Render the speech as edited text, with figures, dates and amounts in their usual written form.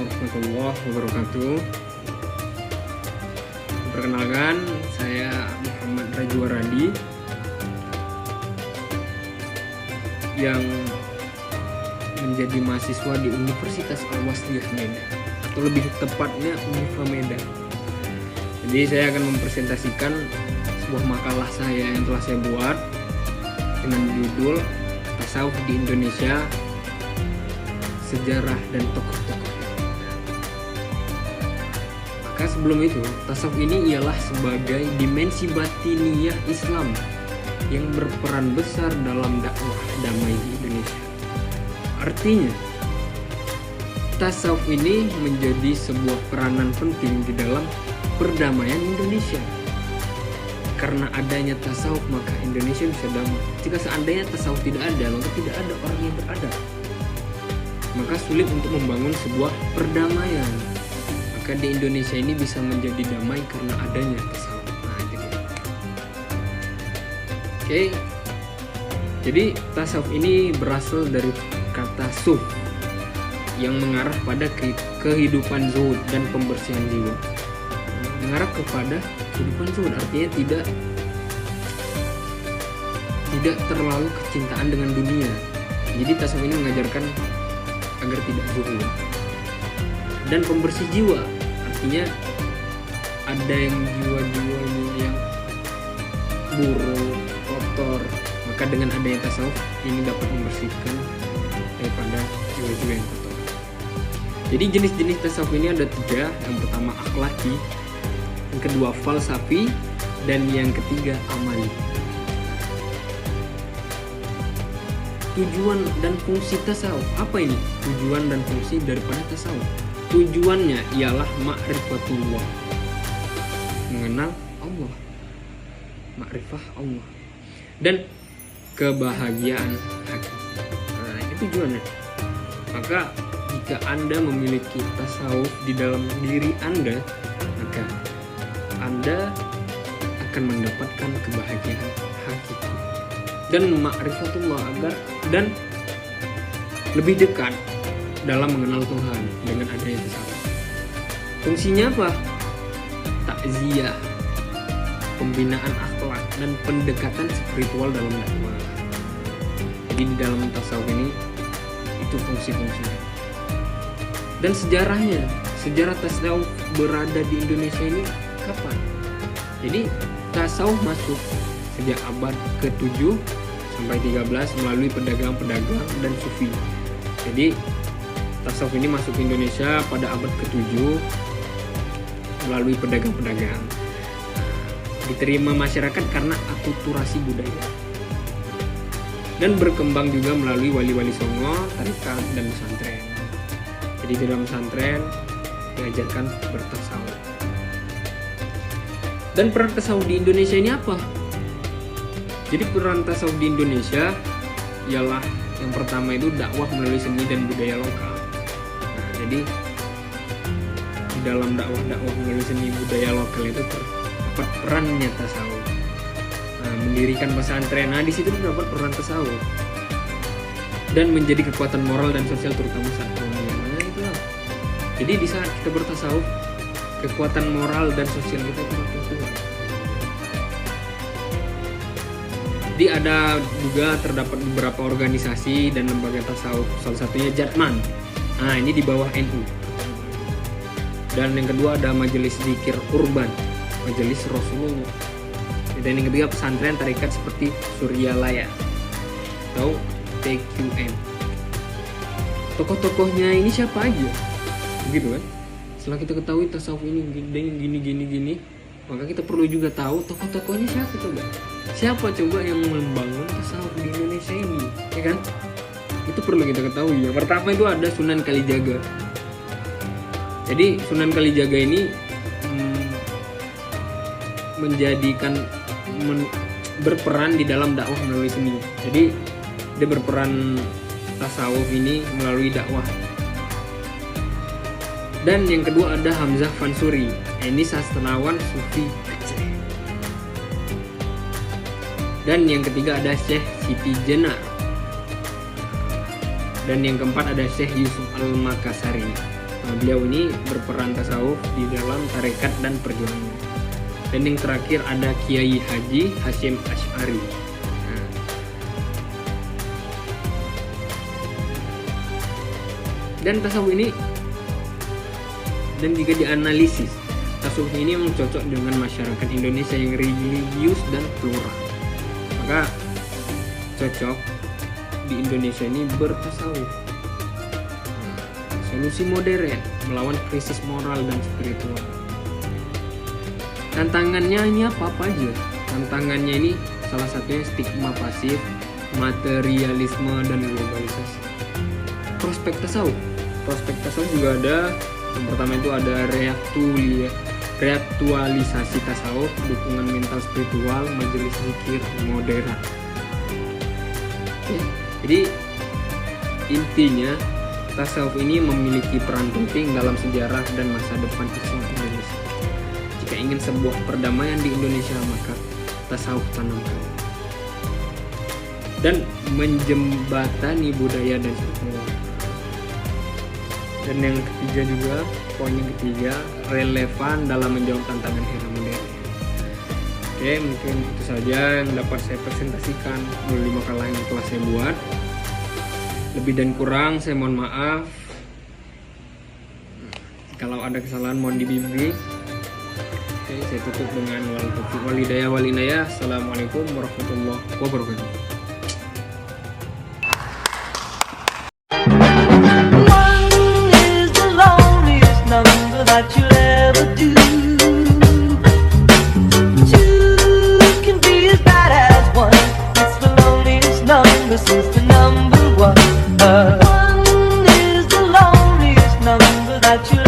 warahmatullahi wabarakatuh. Perkenalkan, saya Muhammad Rajwa Radi yang menjadi mahasiswa di Universitas Al-Wasliyah Medan, atau lebih tepatnya Unifa Medan. Jadi saya akan mempresentasikan sebuah makalah saya yang telah saya buat dengan judul Tasawuf di Indonesia, Sejarah dan Tokoh-tokoh. Maka sebelum itu, tasawuf ini ialah sebagai dimensi batiniyah Islam yang berperan besar dalam dakwah damai di Indonesia. Artinya, tasawuf ini menjadi sebuah peranan penting di dalam perdamaian Indonesia. Karena adanya tasawuf maka Indonesia bisa damai. Jika seandainya tasawuf tidak ada, maka tidak ada orang yang beradab. Maka sulit untuk membangun sebuah perdamaian. Maka di Indonesia ini bisa menjadi damai karena adanya tasawuf. Nah, itu dia. Oke. Jadi tasawuf ini berasal dari kata suf yang mengarah pada kehidupan zuhud dan pembersihan jiwa. Mengarah kepada kehidupan zuhud artinya tidak terlalu kecintaan dengan dunia. Jadi tasawuf ini mengajarkan agar tidak zuhud. Dan pembersih jiwa artinya ada yang jiwa-jiwanya yang buruk, kotor, maka dengan adanya tasawuf ini dapat membersihkan daripada jiwa-jiwa yang kotor. Jadi jenis-jenis tasawuf ini ada 3. Yang pertama akhlaki, yang kedua falsafi, dan yang ketiga amali. Tujuan dan fungsi tasawuf, apa ini tujuan dan fungsi daripada tasawuf? Tujuannya ialah ma'rifatullah, mengenal Allah, ma'rifah Allah, dan kebahagiaan hati. Nah, ini tujuannya. Maka jika Anda memiliki tasawuf di dalam diri Anda, maka Anda akan mendapatkan kebahagiaan hakiki dan ma'rifatullah dan lebih dekat dalam mengenal Tuhan dengan adanya tasawuf. Fungsinya apa? Takziah, pembinaan akhlak, dan pendekatan spiritual dalam dakwah. Jadi di dalam tasawuf ini itu fungsi-fungsinya. Dan sejarahnya, sejarah tasawuf berada di Indonesia ini kapan? Jadi tasawuf masuk sejak abad ke-7 sampai 13 melalui pedagang-pedagang dan sufi. Jadi tasawuf ini masuk ke Indonesia pada abad ke-7 melalui pedagang-pedagang. Diterima masyarakat karena akulturasi budaya. Dan berkembang juga melalui wali-wali songo, tarekat, dan pesantren. Jadi di dalam pesantren diajarkan bertasawuf. Dan peran tasawuf di Indonesia ini apa? Jadi peran tasawuf di Indonesia ialah yang pertama itu dakwah melalui seni dan budaya lokal. Nah, jadi di dalam dakwah melalui seni budaya lokal itu terdapat perannya tasawuf. Nah, mendirikan pesantren, nah di situ terdapat peran tasawuf. Dan menjadi kekuatan moral dan sosial terutama saat kolonial. Nah, itulah. Jadi di saat kita bertasawuf, kekuatan moral dan sosial kita itu makin kuat. Jadi ada juga terdapat beberapa organisasi dan lembaga tasawuf, salah satunya Jatman. Nah, ini di bawah NU. Dan yang kedua ada Majelis Zikir Urban, Majelis Rasulullah. Dan yang ketiga pesantren tarekat seperti Suryalaya atau TQM. Tokoh-tokohnya ini siapa aja? Begitu kan? Setelah kita ketahui tasawuf ini gini, maka kita perlu juga tahu tokoh-tokohnya siapa coba. Siapa coba yang membangun tasawuf di Indonesia ini, ya kan? Itu perlu kita ketahui. Yang pertama itu ada Sunan Kalijaga. Jadi Sunan Kalijaga ini berperan di dalam dakwah melalui seni. Jadi dia berperan tasawuf ini melalui dakwah. Dan yang kedua ada Hamzah Fansuri. Ini sastrawan sufi Aceh. Dan yang ketiga ada Syekh Siti Jenar. Dan yang keempat ada Syekh Yusuf Al-Makassari. Nah, beliau ini berperan tasawuf di dalam tarekat dan perjuangan. Dan yang terakhir ada Kiai Haji Hasyim Asy'ari. Nah, dan tasawuf ini, dan jika dianalisis, tasawuf ini memang cocok dengan masyarakat Indonesia yang religius dan plural. Maka cocok di Indonesia ini bertasawuf. Solusi modern melawan krisis moral dan spiritual. Tantangannya ini apa aja? Tantangannya ini salah satunya stigma pasif, materialisme, dan globalisasi. Prospek tasawuf juga ada. Yang pertama itu ada reaktualisasi tasawuf, dukungan mental spiritual, majelis zikir modern. Jadi intinya tasawuf ini memiliki peran penting dalam sejarah dan masa depan Islam Indonesia. Jika ingin sebuah perdamaian di Indonesia, maka tasawuf tanamkan dan menjembatani budaya dan spiritual. Dan yang ketiga juga, poin yang ketiga, relevan dalam menjawab tantangan era modern. Oke, mungkin itu saja yang dapat saya presentasikan melalui makalah yang telah saya buat. Lebih dan kurang saya mohon maaf. Kalau ada kesalahan mohon dibimbing. Oke, saya tutup dengan wal taufiq wal hidayah wal inayah. Assalamualaikum warahmatullahi wabarakatuh. That you'll ever do. Two can be as bad as one. It's the loneliest number since the number one. One is the loneliest number that you'll